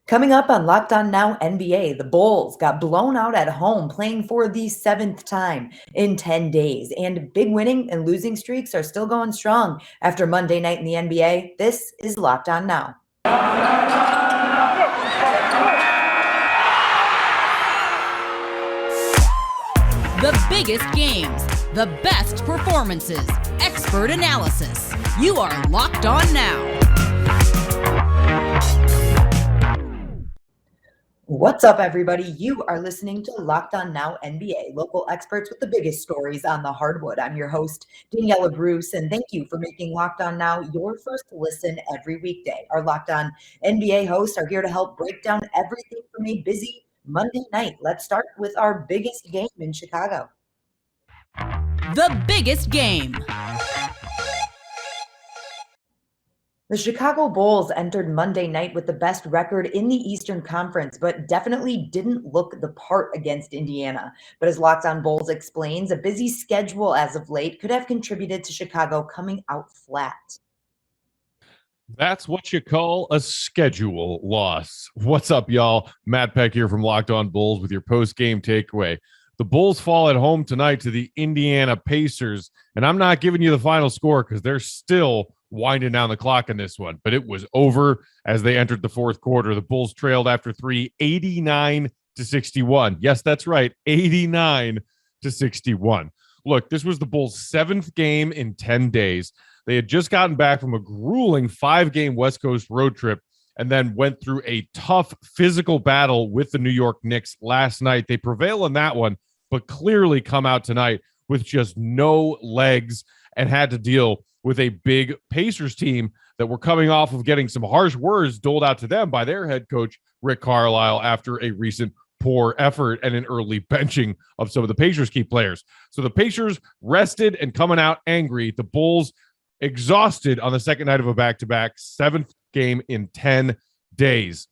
Coming up on Locked On Now NBA, the Bulls got blown out at home, playing for the seventh time in 10 days. And big winning and losing streaks are still going strong after Monday night in the NBA. This is Locked On Now. The biggest games, the best performances, expert analysis. You are Locked On Now. What's up, everybody? You are listening to Locked On Now NBA, local experts with the biggest stories on the hardwood. I'm your host, Daniella Bruce, and thank you for making Locked On Now your first listen every weekday. Our Locked On NBA hosts are here to help break down everything from a busy Monday night. Let's start with our biggest game in Chicago. The biggest game. The Chicago Bulls entered Monday night with the best record in the Eastern Conference, but definitely didn't look the part against Indiana. But as Locked On Bulls explains, a busy schedule as of late could have contributed to Chicago coming out flat. That's what you call a schedule loss. What's up, y'all? Matt Peck here from Locked On Bulls with your post-game takeaway. The Bulls fall at home tonight to the Indiana Pacers, and I'm not giving you the final score because they're still winding down the clock in this one, but it was over as they entered the fourth quarter. The Bulls trailed after three, 89-61. Yes, that's right, 89-61. Look, this was the Bulls' seventh game in 10 days. They had just gotten back from a grueling 5-game West Coast road trip and then went through a tough physical battle with the New York Knicks last night. They prevail in that one, but clearly come out tonight with just no legs and had to deal with a big Pacers team that were coming off of getting some harsh words doled out to them by their head coach, Rick Carlisle, after a recent poor effort and an early benching of some of the Pacers' key players. So the Pacers rested and coming out angry. The Bulls exhausted on the second night of a back-to-back, seventh game in 10 days.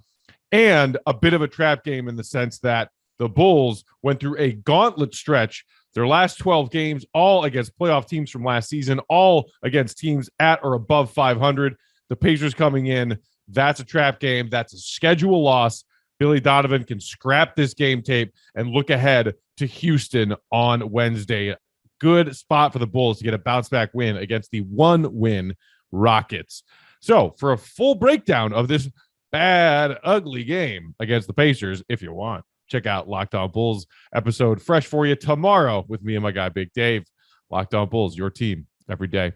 And a bit of a trap game in the sense that the Bulls went through a gauntlet stretch. Their last 12 games, all against playoff teams from last season, all against teams at or above 500. The Pacers coming in, that's a trap game. That's a schedule loss. Billy Donovan can scrap this game tape and look ahead to Houston on Wednesday. Good spot for the Bulls to get a bounce-back win against the one-win Rockets. So for a full breakdown of this bad, ugly game against the Pacers, if you want, check out Locked On Bulls episode fresh for you tomorrow with me and my guy, Big Dave. Locked On Bulls, your team every day.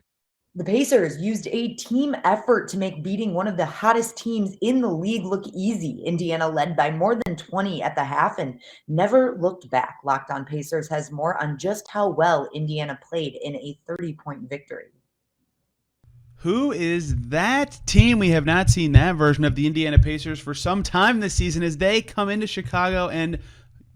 The Pacers used a team effort to make beating one of the hottest teams in the league look easy. Indiana led by more than 20 at the half and never looked back. Locked On Pacers has more on just how well Indiana played in a 30-point victory. Who is that team? We have not seen that version of the Indiana Pacers for some time this season as they come into Chicago and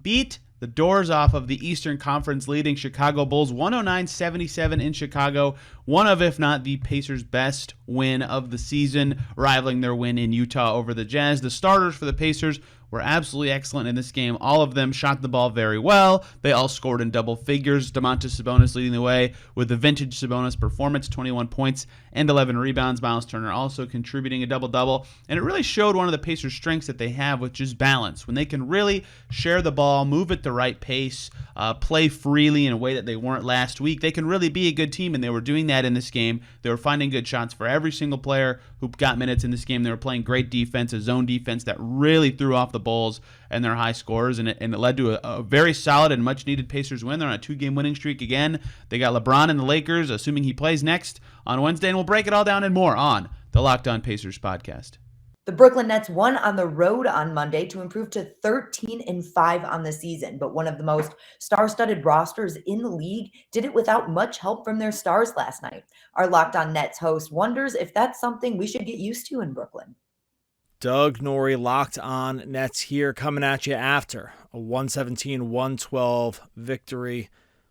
beat the doors off of the Eastern Conference leading Chicago Bulls 109-77 in Chicago. One of, if not the Pacers' best win of the season, rivaling their win in Utah over the Jazz. The starters for the Pacers were absolutely excellent in this game. All of them shot the ball very well. They all scored in double figures. Domantas Sabonis leading the way with the vintage Sabonis performance, 21 points and 11 rebounds. Miles Turner also contributing a double-double. And it really showed one of the Pacers' strengths that they have, which is balance. When they can really share the ball, move at the right pace, play freely in a way that they weren't last week, they can really be a good team, and they were doing that in this game. They were finding good shots for every single player who got minutes in this game. They were playing great defense, a zone defense that really threw off the Bulls and their high scores, and it led to a very solid and much-needed Pacers win. They're on a 2-game winning streak again. They got LeBron and the Lakers, assuming he plays next on Wednesday, and we'll break it all down and more on the Locked On Pacers podcast. The Brooklyn Nets won on the road on Monday to improve to 13-5 on the season, but one of the most star-studded rosters in the league did it without much help from their stars last night. Our Locked On Nets host wonders if that's something we should get used to in Brooklyn. Doug Norrie, Locked On Nets here, coming at you after a 117-112 victory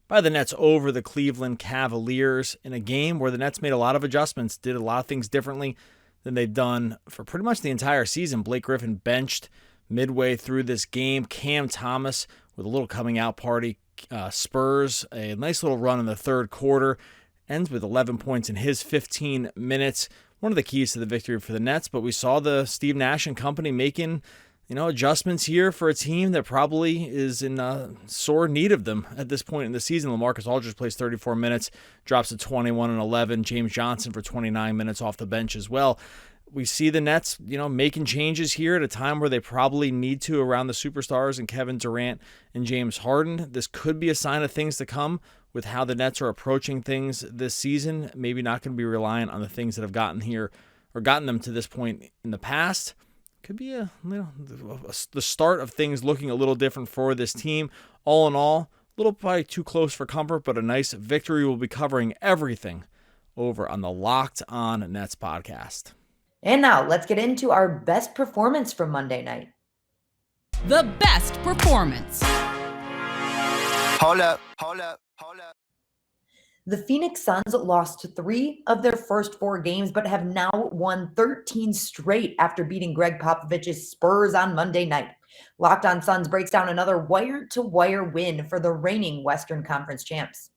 by the Nets over the Cleveland Cavaliers in a game where the Nets made a lot of adjustments, did a lot of things differently than they've done for pretty much the entire season. Blake Griffin benched midway through this game. Cam Thomas with a little coming out party. Spurs, a nice little run in the third quarter. Ends with 11 points in his 15 minutes. one of the keys to the victory for the Nets. But we saw the Steve Nash and company making adjustments here for a team that probably is in sore need of them at this point in the season. LaMarcus Aldridge plays 34 minutes, drops to 21 and 11. James Johnson for 29 minutes off the bench as well. We see the Nets, making changes here at a time where they probably need to around the superstars and Kevin Durant and James Harden. This could be a sign of things to come with how the Nets are approaching things this season. Maybe not going to be reliant on the things that have gotten here or gotten them to this point in the past. Could be the start of things looking a little different for this team. All in all, a little probably too close for comfort, but a nice victory. We'll be covering everything over on the Locked On Nets podcast. And now let's get into our best performance from Monday night. The best performance. Hold up. The Phoenix Suns lost 3 of their first 4 games, but have now won 13 straight after beating Greg Popovich's Spurs on Monday night. Locked On Suns breaks down another wire-to-wire win for the reigning Western Conference champs.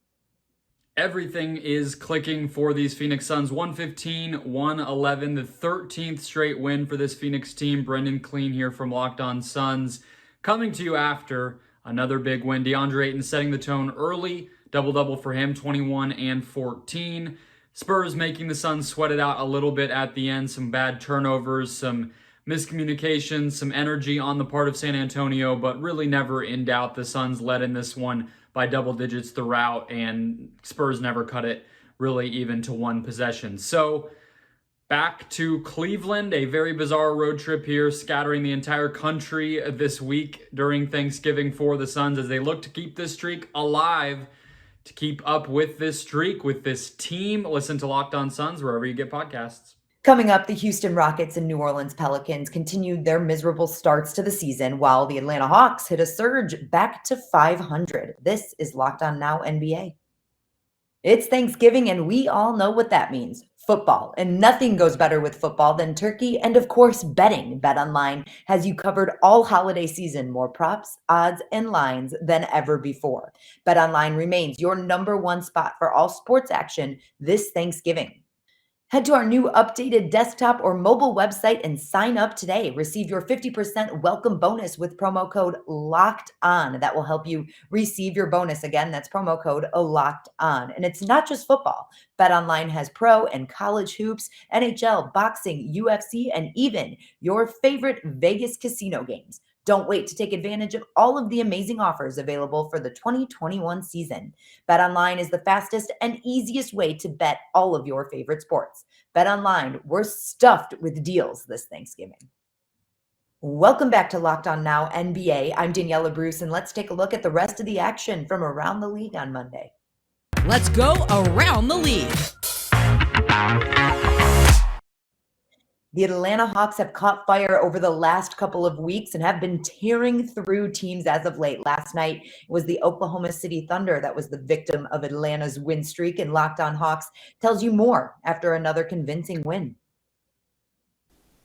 Everything is clicking for these Phoenix Suns. 115-111, the 13th straight win for this Phoenix team. Brendan Clean here from Locked On Suns. Coming to you after another big win. DeAndre Ayton setting the tone early. Double-double for him, 21 and 14. Spurs making the Suns sweat it out a little bit at the end. Some bad turnovers, some miscommunications, some energy on the part of San Antonio, but really never in doubt. The Suns led in this one by double digits throughout, and Spurs never cut it really even to one possession. So back to Cleveland, a very bizarre road trip here, scattering the entire country this week during Thanksgiving for the Suns as they look to keep this streak alive, to keep up with this streak, with this team. Listen to Locked On Suns wherever you get podcasts. Coming up, the Houston Rockets and New Orleans Pelicans continued their miserable starts to the season, while the Atlanta Hawks hit a surge back to 500. This is Locked On Now NBA. It's Thanksgiving, and we all know what that means. Football, and nothing goes better with football than turkey and, of course, betting. BetOnline has you covered all holiday season, more props, odds, and lines than ever before. BetOnline remains your #1 spot for all sports action this Thanksgiving. Head to our new updated desktop or mobile website and sign up today. Receive your 50% welcome bonus with promo code LOCKEDON. That will help you receive your bonus. Again, that's promo code LOCKEDON. And it's not just football. BetOnline has pro and college hoops, NHL, boxing, UFC, and even your favorite Vegas casino games. Don't wait to take advantage of all of the amazing offers available for the 2021 season. BetOnline is the fastest and easiest way to bet all of your favorite sports. BetOnline, we're stuffed with deals this Thanksgiving. Welcome back to Locked On Now NBA. I'm Daniella Bruce, and let's take a look at the rest of the action from around the league on Monday. Let's go around the league. The Atlanta Hawks have caught fire over the last couple of weeks and have been tearing through teams as of late. Last night was the Oklahoma City Thunder that was the victim of Atlanta's win streak, and Locked On Hawks tells you more after another convincing win.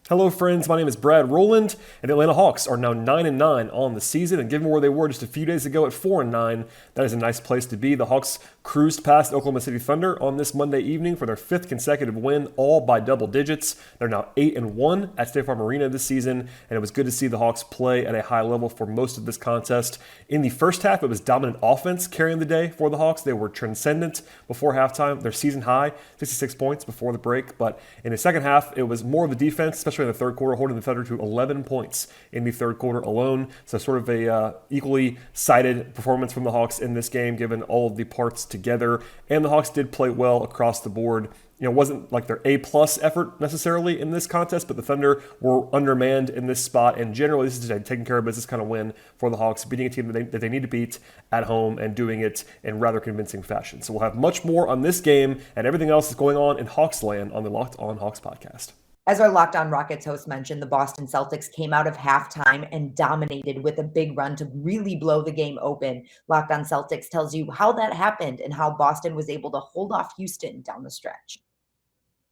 Hello friends, my name is Brad Rowland, and the Atlanta Hawks are now 9-9 on the season, and given where they were just a few days ago at 4-9, that is a nice place to be. The Hawks cruised past the Oklahoma City Thunder on this Monday evening for their 5th consecutive win, all by double digits. They're now 8-1 at State Farm Arena this season, and it was good to see the Hawks play at a high level for most of this contest. In the first half, it was dominant offense carrying the day for the Hawks. They were transcendent before halftime. Their season high, 66 points before the break, but in the second half, it was more of the defense, especially in the third quarter, holding the Thunder to 11 points in the third quarter alone. So sort of a equally sided performance from the Hawks in this game, given all of the parts together. And the Hawks did play well across the board. It wasn't like their A-plus effort necessarily in this contest, but the Thunder were undermanned in this spot. And generally, this is a taking care of business kind of win for the Hawks, beating a team that they need to beat at home and doing it in rather convincing fashion. So we'll have much more on this game and everything else that's going on in Hawks land on the Locked On Hawks podcast. As our Locked On Rockets host mentioned, the Boston Celtics came out of halftime and dominated with a big run to really blow the game open. Locked On Celtics tells you how that happened and how Boston was able to hold off Houston down the stretch.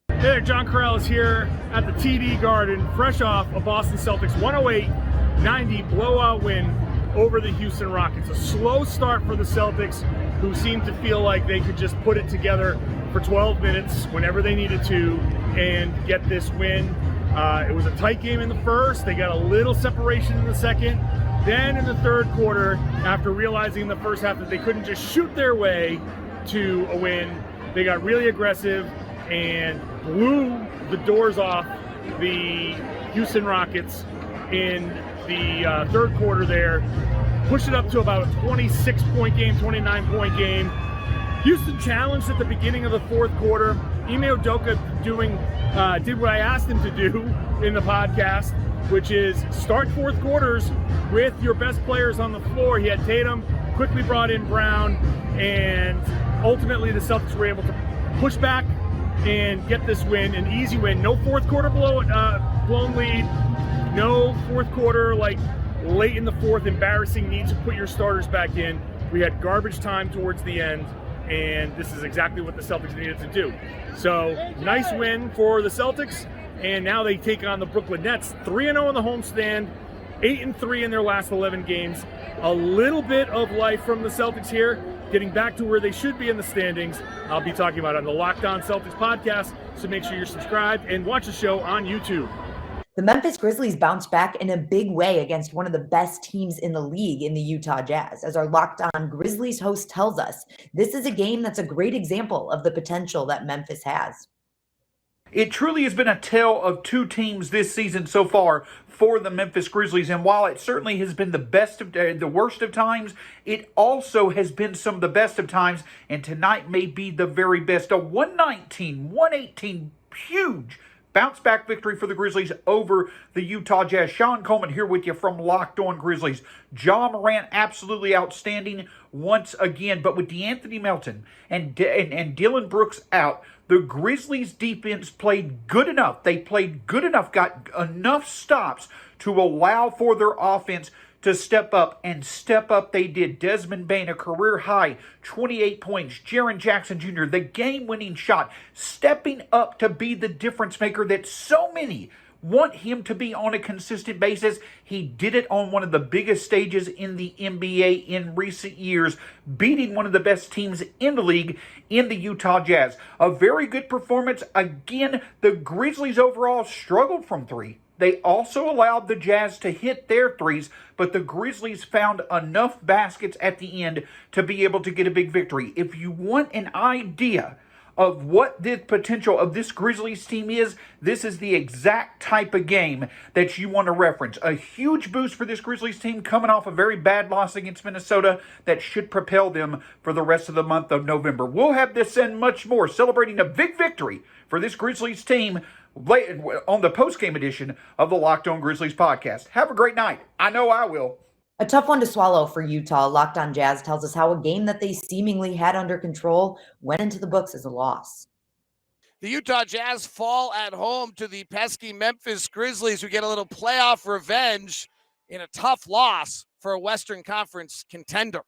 Hey there, John Corrales here at the TD Garden, fresh off a Boston Celtics 108-90 blowout win over the Houston Rockets. A slow start for the Celtics, who seemed to feel like they could just put it together for 12 minutes whenever they needed to, and get this win. It was a tight game in the first. They got a little separation in the second. Then in the third quarter, after realizing in the first half that they couldn't just shoot their way to a win, they got really aggressive and blew the doors off the Houston Rockets in the third quarter there. Pushed it up to about a 26-point game, 29-point game. Houston challenged at the beginning of the fourth quarter. Ime Udoka did what I asked him to do in the podcast, which is start fourth quarters with your best players on the floor. He had Tatum, quickly brought in Brown, and ultimately the Celtics were able to push back and get this win, an easy win. No fourth quarter blown lead, no fourth quarter, like late in the fourth, embarrassing need to put your starters back in. We had garbage time towards the end, and this is exactly what the Celtics needed to do. So nice win for the Celtics, and now they take on the Brooklyn Nets, 3-0 in the homestand, 8-3 in their last 11 games. A little bit of life from the Celtics here, getting back to where they should be in the standings. I'll be talking about it on the Locked On Celtics podcast, so make sure you're subscribed and watch the show on YouTube. The Memphis Grizzlies bounced back in a big way against one of the best teams in the league in the Utah Jazz. As our Locked On Grizzlies host tells us, this is a game that's a great example of the potential that Memphis has. It truly has been a tale of two teams this season so far for the Memphis Grizzlies, and while it certainly has been the worst of times, it also has been some of the best of times, and tonight may be the very best. A 119-118 huge bounce back victory for the Grizzlies over the Utah Jazz. Sean Coleman here with you from Locked On Grizzlies. Ja Morant absolutely outstanding once again, but with DeAnthony Melton and Dillon Brooks out, the Grizzlies defense played good enough. They played good enough, got enough stops to allow for their offense to step up, and step up they did. Desmond Bane, a career high, 28 points. Jaren Jackson Jr., the game-winning shot, stepping up to be the difference maker that so many want him to be on a consistent basis. He did it on one of the biggest stages in the NBA in recent years, beating one of the best teams in the league in the Utah Jazz. A very good performance. Again, the Grizzlies overall struggled from three. They also allowed the Jazz to hit their threes, but the Grizzlies found enough baskets at the end to be able to get a big victory. If you want an idea of what the potential of this Grizzlies team is, this is the exact type of game that you want to reference. A huge boost for this Grizzlies team coming off a very bad loss against Minnesota that should propel them for the rest of the month of November. We'll have this and much more, celebrating a big victory for this Grizzlies team on the post-game edition of the Locked On Grizzlies podcast. Have a great night. I know I will. A tough one to swallow for Utah. Locked On Jazz tells us how a game that they seemingly had under control went into the books as a loss. The Utah Jazz fall at home to the pesky Memphis Grizzlies, who get a little playoff revenge in a tough loss for a Western Conference contender.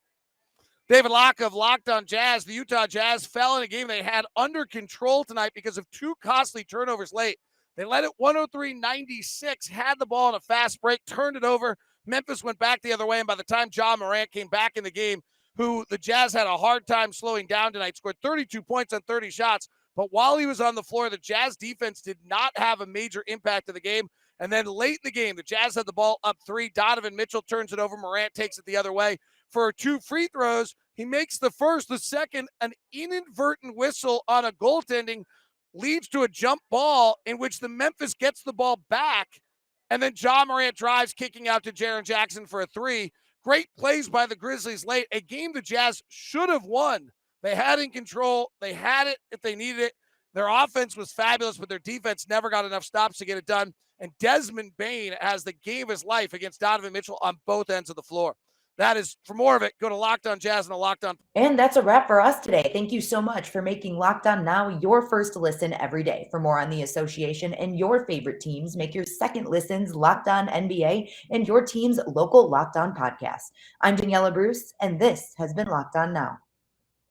David Locke of Locked On Jazz. The Utah Jazz fell in a game they had under control tonight because of two costly turnovers late. They led it 103-96, had the ball in a fast break, turned it over. Memphis went back the other way, and by the time Ja Morant came back in the game, who the Jazz had a hard time slowing down tonight, scored 32 points on 30 shots. But while he was on the floor, the Jazz defense did not have a major impact in the game. And then late in the game, the Jazz had the ball up three. Donovan Mitchell turns it over. Morant takes it the other way for two free throws. He makes the first. The second, an inadvertent whistle on a goaltending leads to a jump ball in which the Memphis gets the ball back. And then Ja Morant drives, kicking out to Jaren Jackson for a three. Great plays by the Grizzlies late. A game the Jazz should have won. They had in control. They had it if they needed it. Their offense was fabulous, but their defense never got enough stops to get it done. And Desmond Bane has the game of his life against Donovan Mitchell on both ends of the floor. That is, for more of it, go to Locked On Jazz and the Locked On. And that's a wrap for us today. Thank you so much for making Locked On Now your first listen every day. For more on the association and your favorite teams, make your second listens Locked On NBA and your team's local Locked On podcast. I'm Daniella Bruce, and this has been Locked On Now.